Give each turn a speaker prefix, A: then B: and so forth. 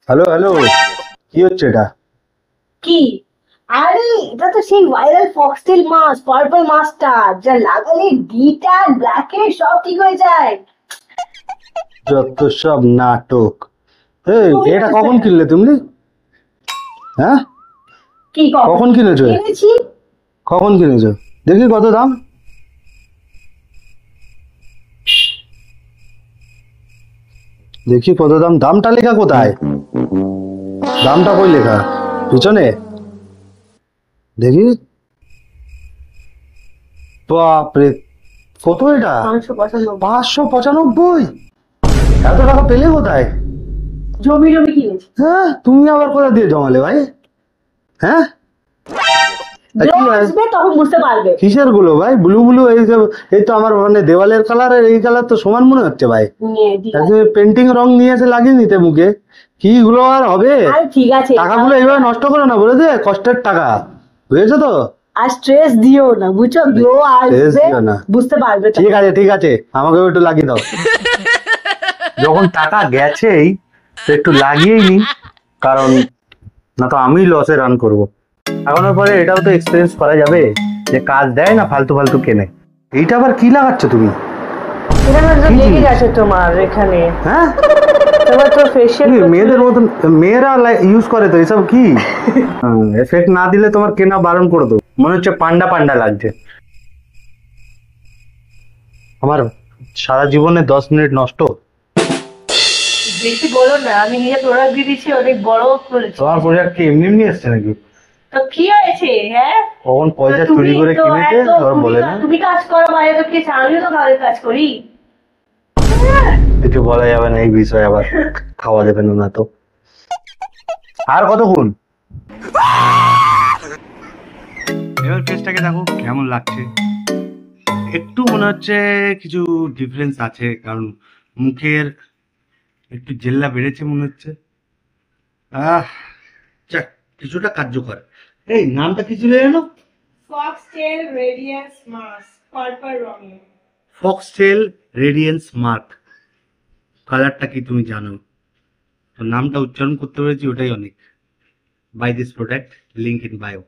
A: Hello hello, কি হচ্ছে এটা?
B: কি? আরে এটা তো সেই ভাইরাল ফক্সটেল মাস্ক, পার্পল মাস্কটা, যা লাগালে ডিট্যান ব্ল্যাকে সব ঠিক হয়ে যায়।
A: যত সব নাটক। এই
B: তুমি
A: এটা কখন কিনলে তুমি? হ্যাঁ,
B: কি কখন
A: কখন কিনেছো?
B: কিনেছি?
A: কখন কিনেছো? দেখি কত দাম। দেখি কত দাম। দামটা লেখা কোথায়? দামটা কই লেখা? পিছনে দেখি। বাপরে, কত এটা?
B: 595।
A: 595? এত টাকা পেলে কোথায়?
B: জমি জমি কিনেছি।
A: হ্যাঁ, তুমি আবার কোথা দিয়ে জমালে ভাই? হ্যাঁ, কি
B: যখন আসবে তখন বুঝতে পারবে।
A: কিসের গুলো ভাই? ব্লু ব্লু, এই তো আমার মানে দেওয়ালের কালার আর এই কালার তো সমান মনে হচ্ছে ভাই।
B: ঠিক আছে।
A: পেন্টিং রং নিয়ে এসে লাগিয়ে নিতে মুখে। কি গুলো আর হবে?
B: আরে ঠিক আছে,
A: টাকাগুলো এইভাবে নষ্ট করো না, বলে দে, কষ্টের টাকা। বুঝেছো তো?
B: আর স্ট্রেস দিও না, বুঝছো? গ্লো
A: Stress
B: আসবে,
A: দিও না।
B: বুঝতে পারবে তখন।
A: ঠিক আছে ঠিক আছে, আমাকেও একটু লাগিয়ে দাও। যখন টাকা গেছেই তো একটু লাগিয়েই নি, কারণ না তো আমি লসে রান করব। এখনোর পরে এটাও তো এক্সপিরিয়েন্স করা যাবে যে কাজ দেয় না, ফালতু ফালতু কেনে। এইটা আবার কি লাগাচ্ছ তুমি?
B: এখানে তো
A: কি
B: লেগে
A: জিনিস?
B: গেছে তোমার এখানে।
A: হ্যাঁ,
B: তোমার তো ফেশিয়াল
A: মেয়েদের মতন মেয়েরা ইউজ করে তো এসব। কি এফেক্ট না দিলে তোমার কেনা বারণ করে দেবো। মনে হচ্ছে পান্ডা পান্ডা লাগছে। আমার সারা জীবনে 10 মিনিট নষ্ট।
B: বেশি বলো না, আমি নিজে প্রোডাক্ট দিয়ে দিচ্ছি, অনেক বড় করেছি।
A: তোমার প্রোডাক্ট কি এমনি এমনি এসছে নাকি?
B: তো কি হয়েছে? হ্যাঁ,
A: কখন পয়সা
B: তুমি
A: চুরি করে
B: তো
A: কিনেছে
B: এত
A: আবার বলে না।
B: তুমি কাজ করো বাইরে, তো কি আমিও তো ঘরের কাজ করি।
A: কিছু বলা যাবে না এই বিষয়ে, আবার খাওয়া দেবে না তো। আর কতক্ষণ? এবার ফেসটাকে দেখো কেমন লাগছে। একটু মনে হচ্ছে কিছু ডিফারেন্স আছে, কারণ মুখের একটু জেল্লা বেড়েছে মনে হচ্ছে। আহ, যাক, কিছুটা কার্যকর। এই নামটা কি ছিল জানো?
B: ফক্সটেল রেডিয়েন্স মাস্ক, পার্পল রঙের।
A: Foxtail radiance mark. কালারটা কি তুমি জানো? তো নামটা উচ্চারণ করতে পেরেছি, ওটাই অনেক। By this product, link in bio.